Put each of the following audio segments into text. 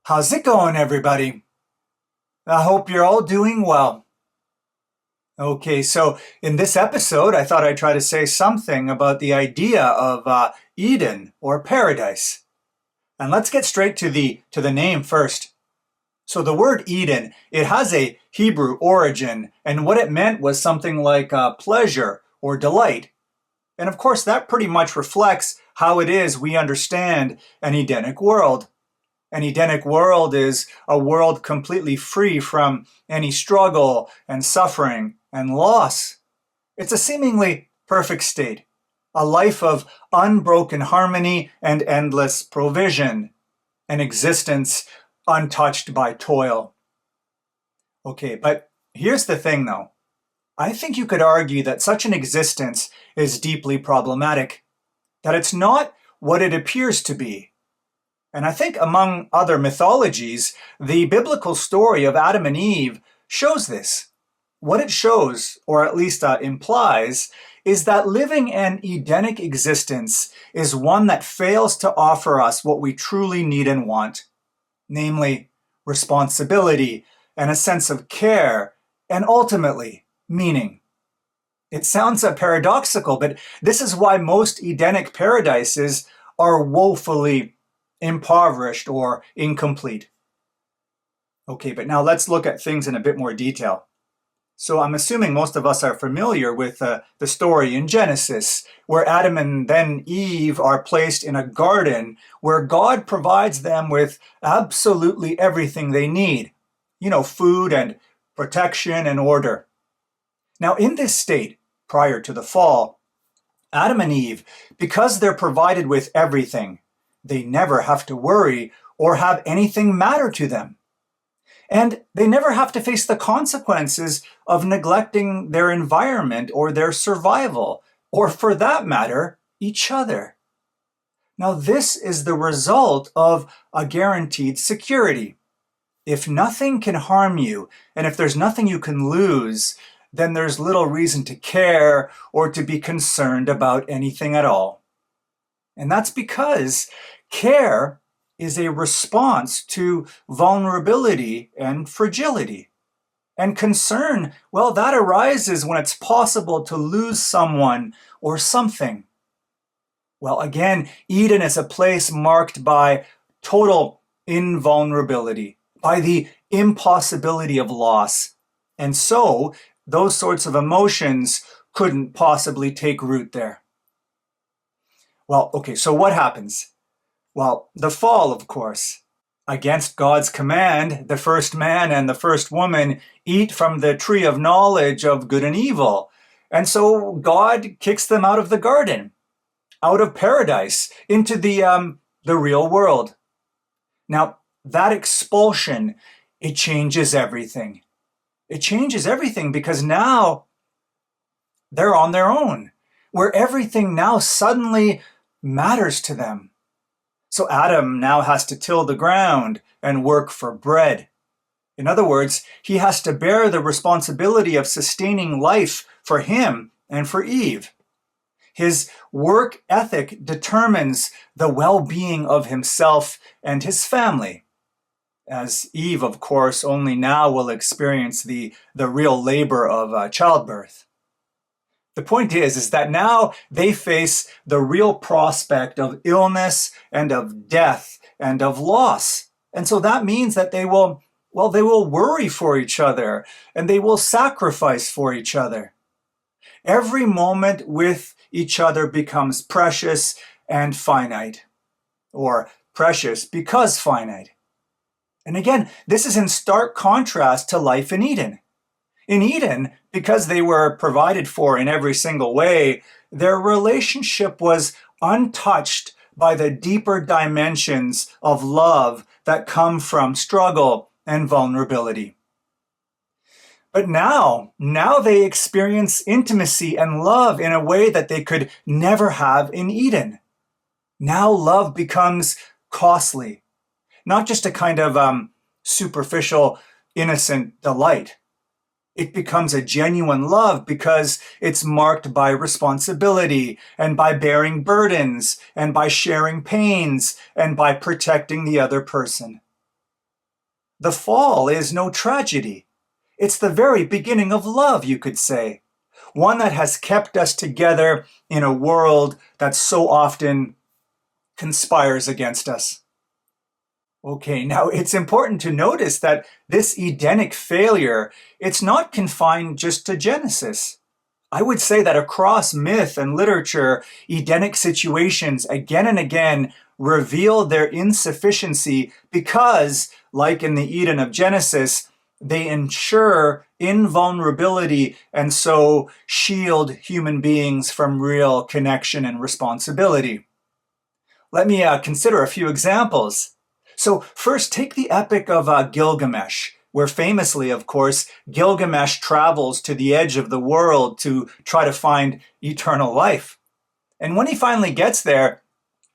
How's it going, everybody? I hope you're all doing well. Okay, so in this episode, I thought I'd try to say something about the idea of Eden or paradise. And let's get straight to the name first. So the word Eden, it has a Hebrew origin, and what it meant was something like pleasure or delight. And of course, that pretty much reflects how it is we understand an Edenic world. An Edenic world is a world completely free from any struggle and suffering and loss. It's a seemingly perfect state, a life of unbroken harmony and endless provision, an existence untouched by toil. Okay, but here's the thing though. I think you could argue that such an existence is deeply problematic, that it's not what it appears to be. And I think among other mythologies, the biblical story of Adam and Eve shows this. What it shows, or at least implies, is that living an Edenic existence is one that fails to offer us what we truly need and want, namely responsibility and a sense of care, and ultimately meaning. It sounds paradoxical, but this is why most Edenic paradises are woefully impoverished or incomplete. Okay, but now let's look at things in a bit more detail. So I'm assuming most of us are familiar with the story in Genesis, where Adam and then Eve are placed in a garden where God provides them with absolutely everything they need. Food and protection and order. Now in this state, prior to the fall, Adam and Eve, because they're provided with everything, they never have to worry or have anything matter to them. And they never have to face the consequences of neglecting their environment or their survival, or for that matter, each other. Now, this is the result of a guaranteed security. If nothing can harm you, and if there's nothing you can lose, then there's little reason to care or to be concerned about anything at all. And that's because care is a response to vulnerability and fragility. And concern, well, that arises when it's possible to lose someone or something. Well, again, Eden is a place marked by total invulnerability, by the impossibility of loss. And so, those sorts of emotions couldn't possibly take root there. Well, okay, so what happens? Well, the fall, of course. Against God's command, the first man and the first woman eat from the tree of knowledge of good and evil. And so God kicks them out of the garden, out of paradise, into the real world. Now, that expulsion, it changes everything. It changes everything because now they're on their own, where everything now suddenly matters to them. So Adam now has to till the ground and work for bread. In other words, he has to bear the responsibility of sustaining life for him and for Eve. His work ethic determines the well-being of himself and his family. As Eve, of course, only now will experience the real labor of childbirth. The point is that now they face the real prospect of illness and of death and of loss. And so that means that they will worry for each other and they will sacrifice for each other. Every moment with each other becomes precious and finite, or precious because finite. And again, this is in stark contrast to life in Eden. In Eden, because they were provided for in every single way, their relationship was untouched by the deeper dimensions of love that come from struggle and vulnerability. But now they experience intimacy and love in a way that they could never have in Eden. Now love becomes costly, not just a kind of superficial, innocent delight. It becomes a genuine love because it's marked by responsibility and by bearing burdens and by sharing pains and by protecting the other person. The fall is no tragedy. It's the very beginning of love, you could say. One that has kept us together in a world that so often conspires against us. Okay, now it's important to notice that this Edenic failure, it's not confined just to Genesis. I would say that across myth and literature, Edenic situations again and again reveal their insufficiency because, like in the Eden of Genesis, they ensure invulnerability and so shield human beings from real connection and responsibility. Let me consider a few examples. So first, take the epic of Gilgamesh, where famously, of course, Gilgamesh travels to the edge of the world to try to find eternal life. And when he finally gets there,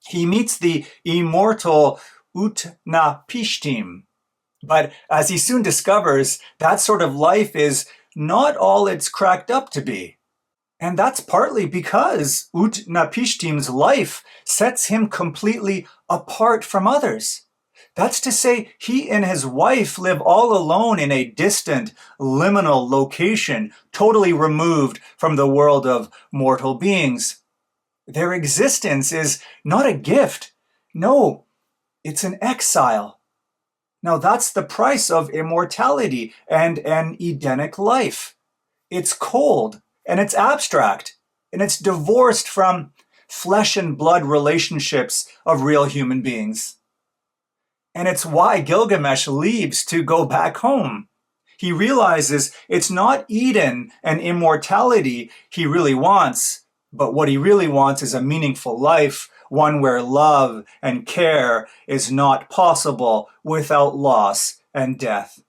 he meets the immortal Utnapishtim. But as he soon discovers, that sort of life is not all it's cracked up to be. And that's partly because Utnapishtim's life sets him completely apart from others. That's to say, he and his wife live all alone in a distant, liminal location, totally removed from the world of mortal beings. Their existence is not a gift. No, it's an exile. Now that's the price of immortality and an Edenic life. It's cold and it's abstract and it's divorced from flesh and blood relationships of real human beings. And it's why Gilgamesh leaves to go back home. He realizes it's not Eden and immortality he really wants, but what he really wants is a meaningful life, one where love and care is not possible without loss and death.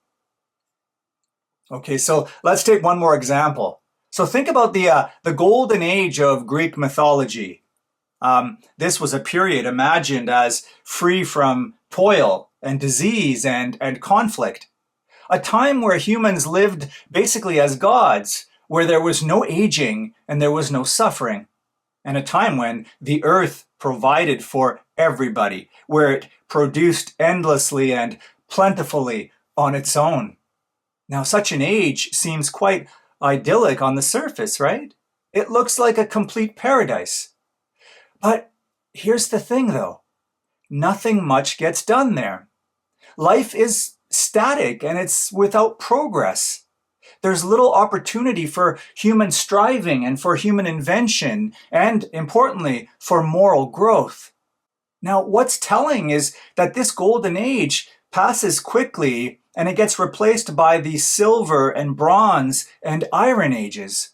Okay, so let's take one more example. So think about the golden age of Greek mythology. This was a period imagined as free from toil and disease and conflict. A time where humans lived basically as gods, where there was no aging and there was no suffering. And a time when the earth provided for everybody, where it produced endlessly and plentifully on its own. Now, such an age seems quite idyllic on the surface, right? It looks like a complete paradise. But here's the thing, though. Nothing much gets done there. Life is static and it's without progress. There's little opportunity for human striving and for human invention and, importantly, for moral growth. Now, what's telling is that this golden age passes quickly and it gets replaced by the silver and bronze and iron ages.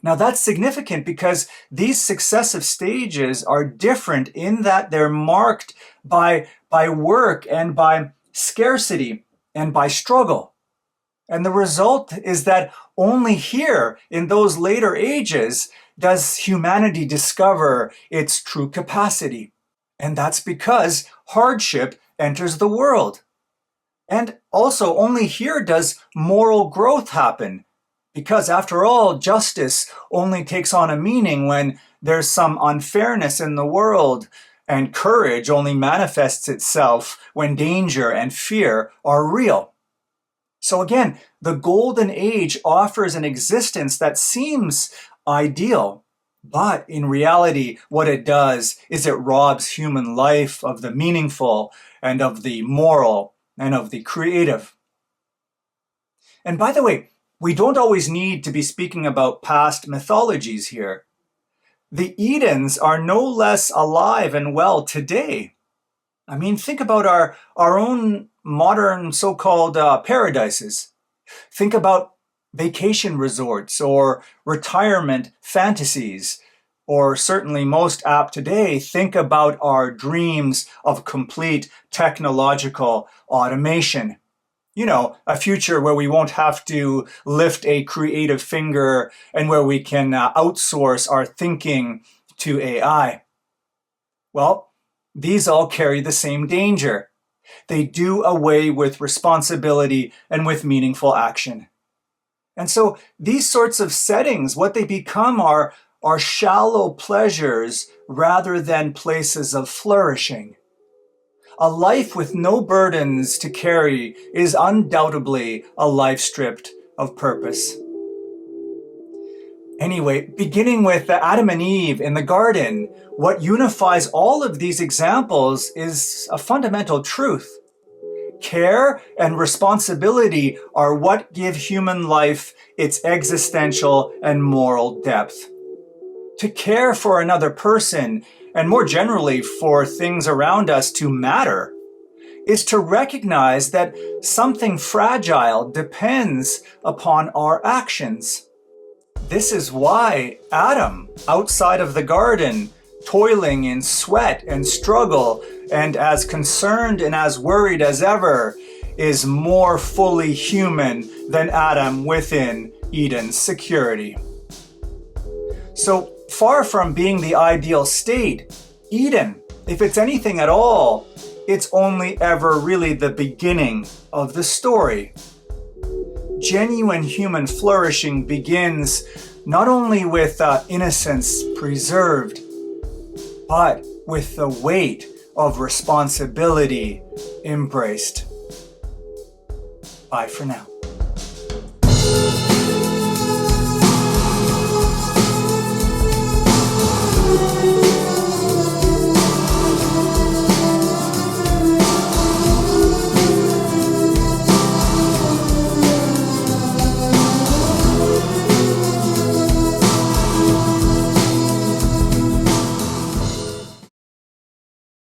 Now that's significant because these successive stages are different in that they're marked by work and by scarcity and by struggle. And the result is that only here in those later ages does humanity discover its true capacity. And that's because hardship enters the world. And also only here does moral growth happen. Because after all, justice only takes on a meaning when there's some unfairness in the world, and courage only manifests itself when danger and fear are real. So again, the golden age offers an existence that seems ideal, but in reality, what it does is it robs human life of the meaningful and of the moral and of the creative. And by the way, we don't always need to be speaking about past mythologies here. The Edens are no less alive and well today. I mean, think about our own modern so-called paradises. Think about vacation resorts or retirement fantasies, or certainly most apt today, think about our dreams of complete technological automation. You know, a future where we won't have to lift a creative finger and where we can outsource our thinking to AI. Well, these all carry the same danger. They do away with responsibility and with meaningful action. And so these sorts of settings, what they become are shallow pleasures rather than places of flourishing. A life with no burdens to carry is undoubtedly a life stripped of purpose. Anyway, beginning with Adam and Eve in the garden, what unifies all of these examples is a fundamental truth. Care and responsibility are what give human life its existential and moral depth. To care for another person, and more generally for things around us to matter, is to recognize that something fragile depends upon our actions. This is why Adam, outside of the garden, toiling in sweat and struggle, and as concerned and as worried as ever, is more fully human than Adam within Eden's security. So far from being the ideal state, Eden, if it's anything at all, it's only ever really the beginning of the story. Genuine human flourishing begins not only with innocence preserved, but with the weight of responsibility embraced. Bye for now.